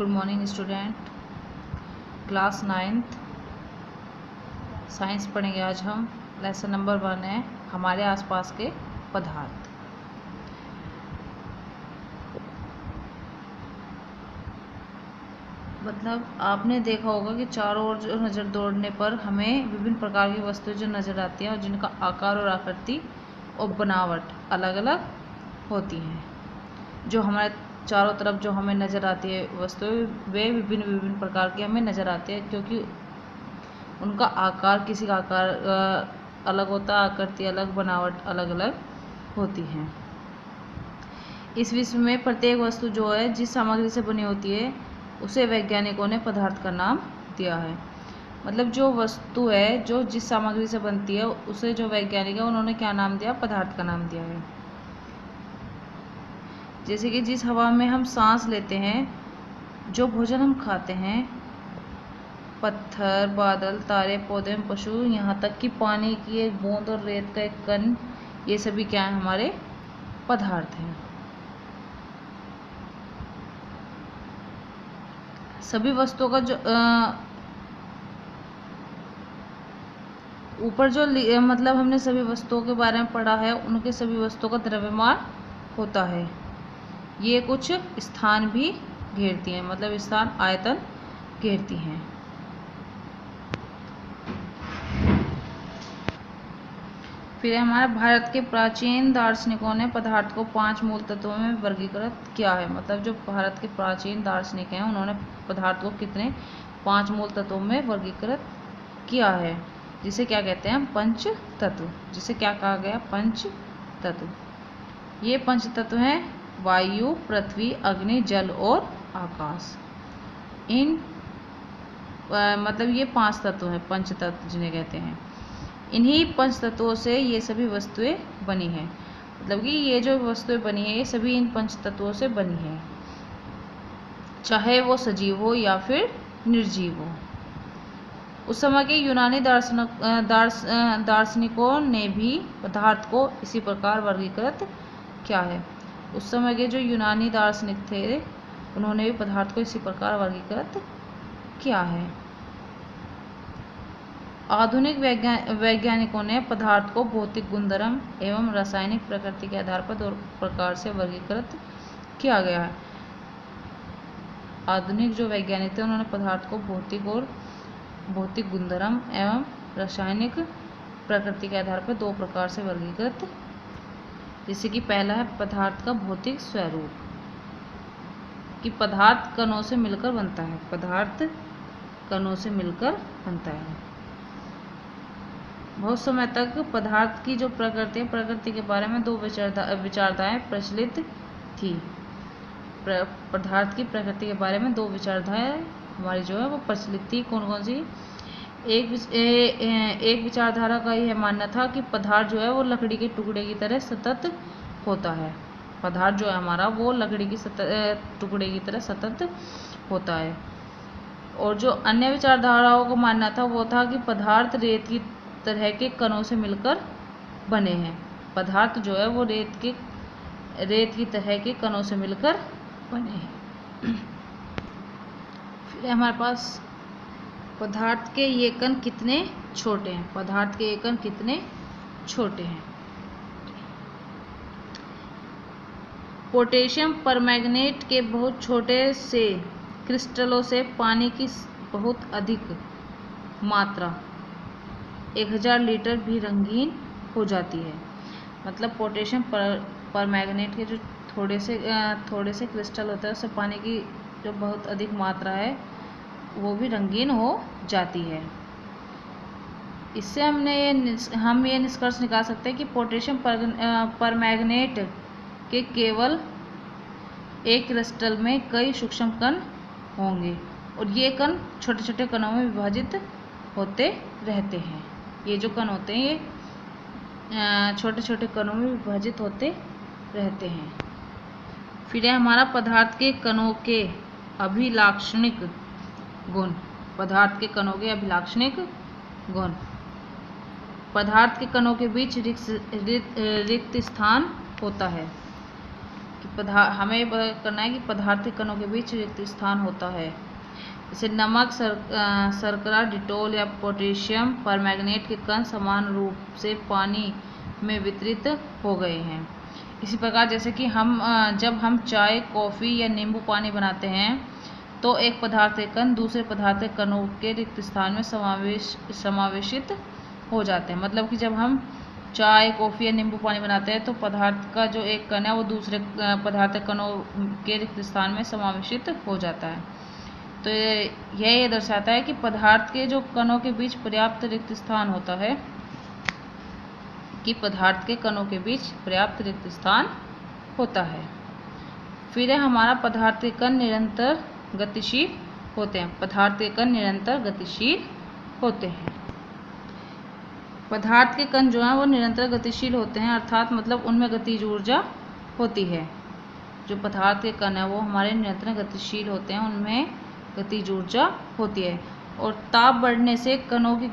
Good morning student. Class 9th science पढ़ेंगे आज हम। लेसन नंबर 1 है हमारे आसपास के पदार्थ। मतलब आपने देखा होगा कि चारों ओर जो नज़र दौड़ने पर हमें विभिन्न प्रकार की वस्तुएं जो नज़र आती हैं और जिनका आकार और आकृति और बनावट अलग अलग होती हैं। जो हमारे चारों तरफ जो हमें नज़र आती है वस्तुएं वे विभिन्न विभिन्न प्रकार की हमें नज़र आती है, क्योंकि उनका आकार किसी का आकार अलग होता है, आकृति अलग, बनावट अलग अलग होती है। इस विश्व में प्रत्येक वस्तु जो है जिस सामग्री से बनी होती है उसे वैज्ञानिकों ने पदार्थ का नाम दिया है। मतलब जो वस्तु है जो जिस सामग्री से बनती है उसे जो वैज्ञानिक है उन्होंने क्या नाम दिया? पदार्थ का नाम दिया है। जैसे कि जिस हवा में हम सांस लेते हैं, जो भोजन हम खाते हैं, पत्थर, बादल, तारे, पौधे, पशु, यहाँ तक कि पानी की एक बूंद और रेत का एक कण, ये सभी क्या है? हमारे पदार्थ हैं। सभी वस्तुओं का जो ऊपर जो मतलब हमने सभी वस्तुओं के बारे में पढ़ा है, उनके सभी वस्तुओं का द्रव्यमान होता है। ये कुछ स्थान भी घेरती हैं, मतलब स्थान आयतन घेरती हैं। फिर हमारे भारत के प्राचीन दार्शनिकों ने पदार्थ को 5 मूल तत्वों में वर्गीकृत किया है। मतलब जो भारत के प्राचीन दार्शनिक हैं उन्होंने पदार्थ को कितने 5 मूल तत्वों में वर्गीकृत किया है, जिसे क्या कहते हैं? पंच तत्व। जिसे क्या कहा गया? पंच तत्व। ये पंच तत्व हैं वायु, पृथ्वी, अग्नि, जल और आकाश। इन मतलब ये 5 तत्व हैं, पंच तत्व जिन्हें कहते हैं। इन्हीं पंच तत्वों से ये सभी वस्तुएं बनी हैं। मतलब कि ये जो वस्तुएं बनी है ये सभी इन पंच तत्वों से बनी है, चाहे वो सजीव हो या फिर निर्जीव हो। उस समय के यूनानी दार्शनिकों ने भी पदार्थ को इसी प्रकार वर्गीकृत किया है। उस समय के जो यूनानी दार्शनिक थे उन्होंने भी पदार्थ को इसी प्रकार वर्गीकृत किया है। आधुनिक वैज्ञानिकों ने पदार्थ को भौतिक गुणधर्म एवं रासायनिक प्रकृति के आधार पर 2 प्रकार से वर्गीकृत किया गया है। आधुनिक जो वैज्ञानिक थे उन्होंने पदार्थ को भौतिक गुणधर्म एवं रासायनिक प्रकृति के आधार पर 2 प्रकार से वर्गीकृत। जैसे कि पहला है पदार्थ का भौतिक स्वरूप, कि पदार्थ कणों से मिलकर बनता है। पदार्थ कणों से मिलकर बनता है। बहुत समय तक पदार्थ की जो प्रकृति के बारे में 2 विचारधाराएं प्रचलित थी। पदार्थ की प्रकृति के बारे में 2 विचारधाराएं हमारी जो है वो प्रचलित थी। कौन कौन सी? एक विचारधारा का यह मानना था कि पदार्थ जो है वो लकड़ी के टुकड़े की तरह सतत होता है। पदार्थ जो है हमारा वो लकड़ी की टुकड़े की तरह सतत होता है। और जो अन्य विचारधाराओं को मानना था वो था कि पदार्थ रेत की तरह के कणों से मिलकर बने हैं। पदार्थ जो है वो रेत की तरह के कणों से मिलकर बने हैं। फिर हमारे पास पदार्थ के ये कण कितने छोटे हैं। पदार्थ के ये कण कितने छोटे हैं। पोटेशियम परमैंगनेट के बहुत छोटे से क्रिस्टलों से पानी की बहुत अधिक मात्रा 1000 लीटर भी रंगीन हो जाती है। मतलब पोटेशियम परमैंगनेट के जो थोड़े से क्रिस्टल होते हैं उससे पानी की जो बहुत अधिक मात्रा है वो भी रंगीन हो जाती है। इससे हम ये निष्कर्ष निकाल सकते हैं कि पोटेशियम परमैंगनेट के केवल एक क्रिस्टल में कई सूक्ष्म कण होंगे और ये कण छोटे छोटे कणों में विभाजित होते रहते हैं। ये जो कण होते हैं ये छोटे छोटे कणों में विभाजित होते रहते हैं। फिर है हमारा पदार्थ के कणों के अभिलाक्षणिक गुण। पदार्थ के कणों के अभिलाक्षणिक गुण। पदार्थ के कणों के बीच रिक्त स्थान होता है। कि हमें ये पता करना है कि पदार्थ के कणों के बीच रिक्त स्थान होता है। जैसे नमक, शर्करा, डिटॉल या पोटेशियम परमैंगनेट के कण समान रूप से पानी में वितरित हो गए हैं। इसी प्रकार जैसे कि जब हम चाय, कॉफ़ी या नींबू पानी बनाते हैं तो एक पदार्थ के कण दूसरे पदार्थ के कणों के रिक्त स्थान में समावेशित हो जाते हैं। मतलब कि जब हम चाय, कॉफ़ी या नींबू पानी बनाते हैं तो पदार्थ का जो एक कण है वो दूसरे पदार्थ के कणों के रिक्त स्थान में समावेशित हो जाता है। तो ये दर्शाता है कि पदार्थ के जो कणों के बीच पर्याप्त रिक्त स्थान होता है, कि पदार्थ के कणों के बीच पर्याप्त रिक्त स्थान होता है। फिर है हमारा पदार्थ के कण निरंतर गतिशील होते हैं। पदार्थ के कण निरंतर गतिशील होते हैं। पदार्थ के कण जो हैं वो निरंतर गतिशील होते हैं, अर्थात मतलब उनमें गतिज ऊर्जा होती है। जो पदार्थ के कण है वो हमारे निरंतर गतिशील होते हैं, उनमें गतिज ऊर्जा होती है। और ताप बढ़ने से कणों की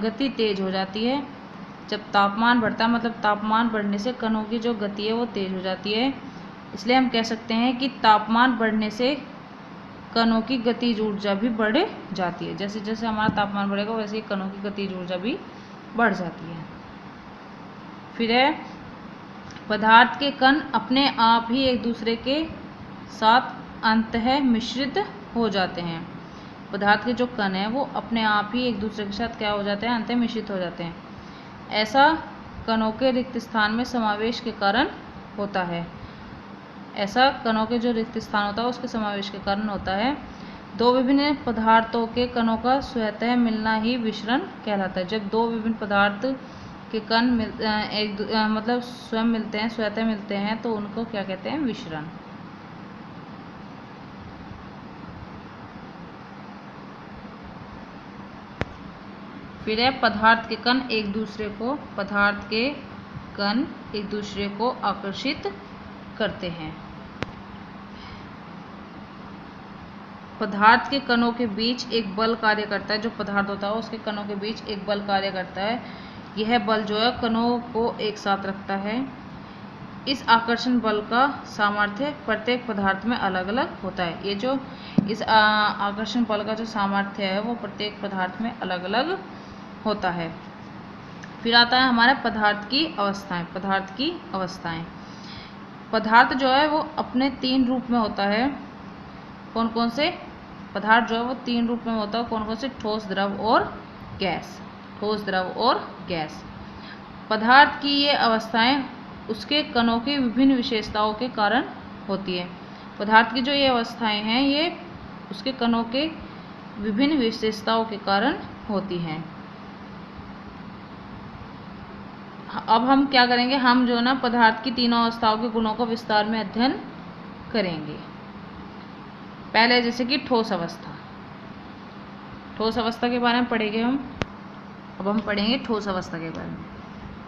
गति तेज हो जाती है। जब तापमान बढ़ता है मतलब तापमान बढ़ने से कणों की जो गति है वो तेज हो जाती है। इसलिए हम कह सकते हैं कि तापमान बढ़ने से कणों की गतिज ऊर्जा भी बढ़ जाती है। जैसे जैसे हमारा तापमान बढ़ेगा वैसे ही कणों की गतिज ऊर्जा भी बढ़ जाती है। फिर है पदार्थ के कण अपने आप ही एक दूसरे के साथ अंततः मिश्रित हो जाते हैं। पदार्थ के जो कण हैं वो अपने आप ही एक दूसरे के साथ क्या हो जाते हैं, अंततः मिश्रित हो जाते हैं। ऐसा कणों के रिक्त स्थान में समावेश के कारण होता है। ऐसा कणों के जो रिक्त स्थान होता है उसके समावेश के कारण होता है। दो विभिन्न पदार्थों के कणों का स्वतः मिलना ही विसरण कहलाता है। जब दो विभिन्न पदार्थ के कण मतलब स्वतः मिलते हैं तो उनको क्या कहते हैं, विसरण। फिर है पदार्थ के कण एक दूसरे को आकर्षित करते हैं। पदार्थ के कणों के बीच एक बल कार्य करता है। जो पदार्थ होता है उसके कणों के बीच एक बल कार्य करता है। यह बल जो है कणों को एक साथ रखता है। इस आकर्षण बल का सामर्थ्य प्रत्येक पदार्थ में अलग अलग होता है। ये जो इस आकर्षण बल का जो सामर्थ्य है वो प्रत्येक पदार्थ में अलग अलग होता है। फिर आता है हमारा पदार्थ की अवस्थाएं। पदार्थ जो है वो अपने तीन रूप में होता है। कौन कौन से पदार्थ जो है वो तीन रूप में होता है? कौन कौन से? ठोस, द्रव और गैस। पदार्थ की ये अवस्थाएं उसके कणों की विभिन्न विशेषताओं के कारण होती है। पदार्थ की जो ये अवस्थाएं हैं ये उसके कणों के विभिन्न विशेषताओं के कारण होती हैं। अब हम क्या करेंगे, हम जो ना पदार्थ की तीनों अवस्थाओं के गुणों को विस्तार में अध्ययन करेंगे। पहले जैसे कि ठोस अवस्था के बारे में पढ़ेंगे हम। अब हम पढ़ेंगे ठोस अवस्था के बारे में।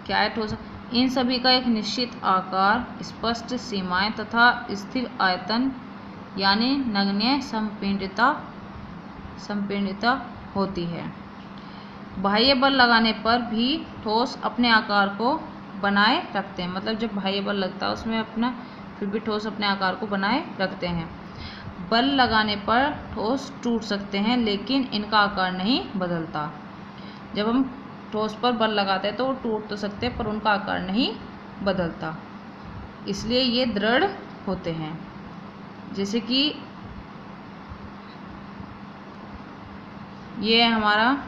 क्या है ठोस? इन सभी का एक निश्चित आकार, स्पष्ट सीमाएं तथा स्थिर आयतन यानी नगण्य संपीड़ितता होती है। बाह्य बल लगाने पर भी ठोस अपने आकार को बनाए रखते हैं। मतलब जब बाह्य बल लगता है उसमें फिर भी ठोस अपने आकार को बनाए रखते हैं। बल लगाने पर ठोस टूट सकते हैं लेकिन इनका आकार नहीं बदलता। जब हम ठोस पर बल लगाते हैं तो वो टूट तो सकते हैं पर उनका आकार नहीं बदलता, इसलिए ये दृढ़ होते हैं। जैसे कि ये हमारा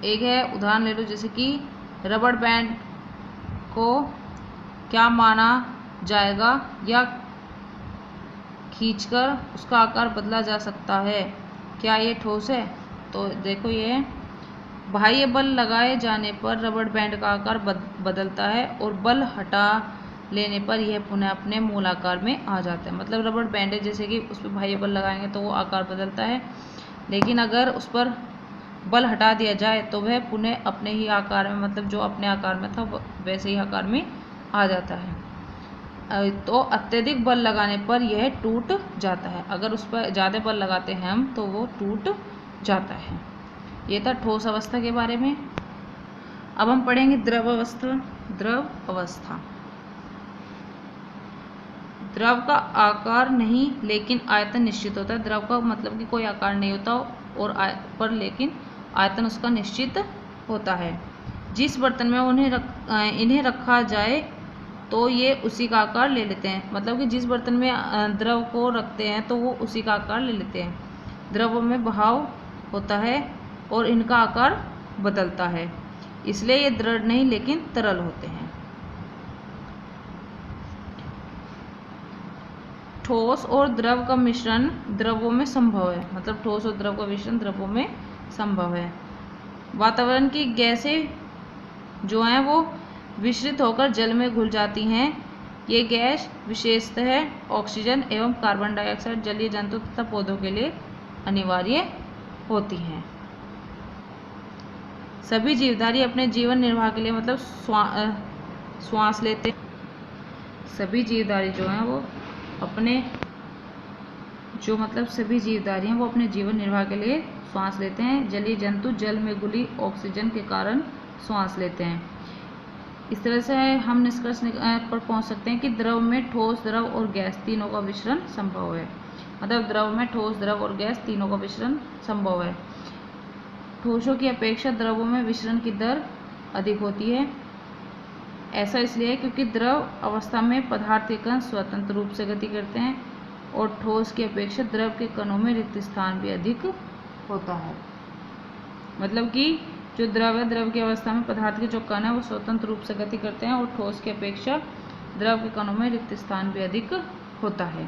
एक है उदाहरण ले लो, जैसे कि रबड़ बैंड को क्या माना जाएगा या खींचकर उसका आकार बदला जा सकता है, क्या ये ठोस है? तो देखो ये बाह्य बल लगाए जाने पर रबड़ बैंड का आकार बदलता है और बल हटा लेने पर यह पुनः अपने मूल आकार में आ जाता है। मतलब रबड़ बैंड है, जैसे कि उस पर बाह्य बल लगाएंगे तो वो आकार बदलता है, लेकिन अगर उस पर बल हटा दिया जाए तो वह पुनः अपने ही आकार में, मतलब जो अपने आकार में था वैसे ही आकार में आ जाता है। तो अत्यधिक बल लगाने पर यह टूट जाता है। अगर उस पर ज़्यादा बल लगाते हैं हम तो वो टूट जाता है। ये था ठोस अवस्था के बारे में। अब हम पढ़ेंगे द्रव अवस्था। द्रव का आकार नहीं लेकिन आयतन निश्चित होता है। द्रव का मतलब कि कोई आकार नहीं होता और पर लेकिन आयतन उसका निश्चित होता है। जिस बर्तन में इन्हें रखा जाए तो ये उसी का आकार ले लेते हैं। मतलब कि जिस बर्तन में द्रव को रखते हैं तो वो उसी का आकार ले लेते हैं। द्रवों में बहाव होता है और इनका आकार बदलता है, इसलिए ये दृढ़ नहीं लेकिन तरल होते हैं। ठोस और द्रव का मिश्रण द्रवों में संभव है। मतलब ठोस और द्रव का मिश्रण द्रवों में संभव है। वातावरण की गैसें जो हैं वो विसरित होकर जल में घुल जाती हैं। ये गैस विशेषतः ऑक्सीजन एवं कार्बन डाइऑक्साइड जलीय जंतु तथा पौधों के लिए अनिवार्य होती हैं। सभी जीवधारी अपने जीवन निर्वाह के लिए मतलब श्वास लेते हैं। सभी जीवधारी जो हैं वो अपने सभी जीवधारी हैं वो अपने जीवन निर्वाह के लिए श्वास लेते हैं। जलीय जंतु जल में घुली ऑक्सीजन के कारण श्वास लेते हैं। इस तरह से हम निष्कर्ष पर पहुंच सकते हैं कि द्रव में ठोस, द्रव और गैस तीनों का मिश्रण संभव है। मतलब द्रव में ठोस, द्रव और गैस तीनों का मिश्रण संभव है। ठोसों की अपेक्षा द्रवों में विसरण की दर अधिक होती है। ऐसा इसलिए है क्योंकि द्रव अवस्था में पदार्थ के कण स्वतंत्र रूप से गति करते हैं और ठोस की अपेक्षा द्रव के कणों में रिक्त स्थान भी अधिक होता है। मतलब कि जो द्रव है, द्रव की अवस्था में पदार्थ के जो कण है वो स्वतंत्र रूप से गति करते हैं और ठोस की अपेक्षा द्रव के कणों में रिक्त स्थान भी अधिक होता है।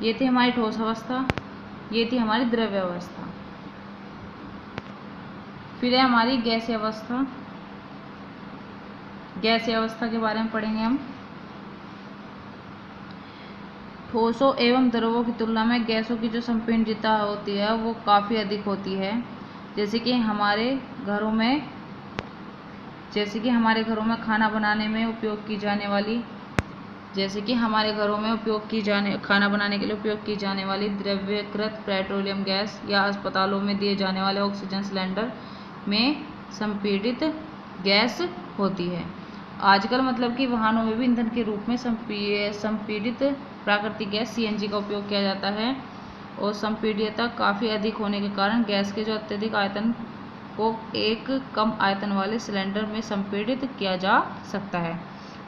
ये थी हमारी ठोस अवस्था, ये थी हमारी द्रव्य अवस्था। फिर है हमारी गैसीय अवस्था। गैसीय अवस्था के बारे में पढ़ेंगे हम। ठोसों एवं द्रवों की तुलना में गैसों की जो संपीड़ितता होती है वो काफ़ी अधिक होती है। जैसे कि हमारे घरों में खाना बनाने में उपयोग की जाने वाली खाना बनाने के लिए उपयोग की जाने वाली द्रव्यकृत पेट्रोलियम गैस या अस्पतालों में दिए जाने वाले ऑक्सीजन सिलेंडर में संपीड़ित गैस होती है। आजकल मतलब कि वाहनों में भी ईंधन के रूप में संपीड़ित प्राकृतिक गैस सीएनजी का उपयोग किया जाता है और संपीड़ितता काफ़ी अधिक होने के कारण गैस के जो अत्यधिक आयतन को एक कम आयतन वाले सिलेंडर में संपीड़ित किया जा सकता है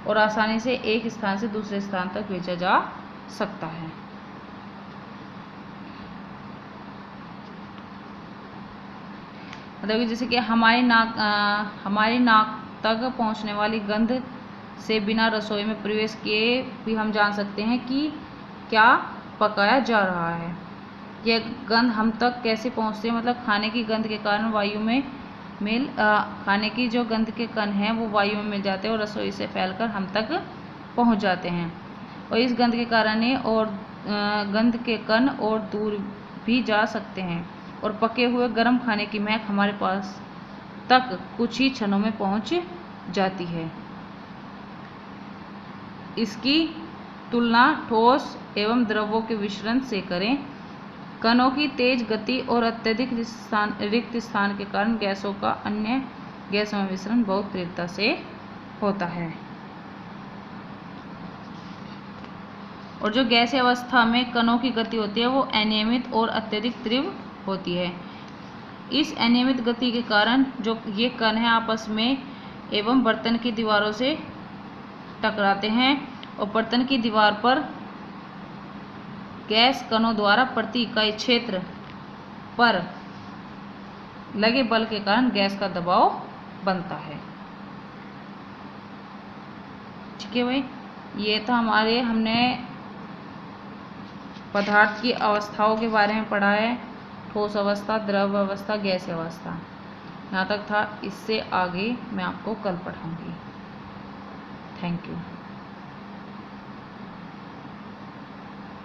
और आसानी से एक स्थान से दूसरे स्थान तक भेजा जा सकता है। मतलब जैसे कि हमारी नाक तक पहुंचने वाली गंध से बिना रसोई में प्रवेश किए भी हम जान सकते हैं कि क्या पकाया जा रहा है। यह गंध हम तक कैसे पहुंचती है? मतलब खाने की गंध के कारण वायु में खाने की जो गंध के कण हैं वो वायु में मिल जाते हैं और रसोई से फैलकर हम तक पहुंच जाते हैं और इस गंध के कारण गंध के कण और दूर भी जा सकते हैं और पके हुए गर्म खाने की महक हमारे पास तक कुछ ही क्षणों में पहुंच जाती है। इसकी तुलना ठोस एवं द्रवों के मिश्रण से करें। कणों की तेज गति और अत्यधिक रिक्त स्थान के कारण गैसों का अन्य गैसों में मिश्रण बहुत तीव्रता से होता है। और जो गैसीय अवस्था में कणों की गति होती है वो अनियमित और अत्यधिक तीव्र होती है। इस अनियमित गति के कारण जो ये कण हैं आपस में एवं बर्तन की दीवारों से टकराते हैं और बर्तन की दीवार पर गैस कणों द्वारा प्रति इकाई क्षेत्र पर लगे बल के कारण गैस का दबाव बनता है। ठीक है भाई, ये था हमने पदार्थ की अवस्थाओं के बारे में पढ़ा है। ठोस अवस्था, द्रव अवस्था, गैसीय अवस्था, यहाँ तक था। इससे आगे मैं आपको कल पढ़ाऊंगी। Thank you.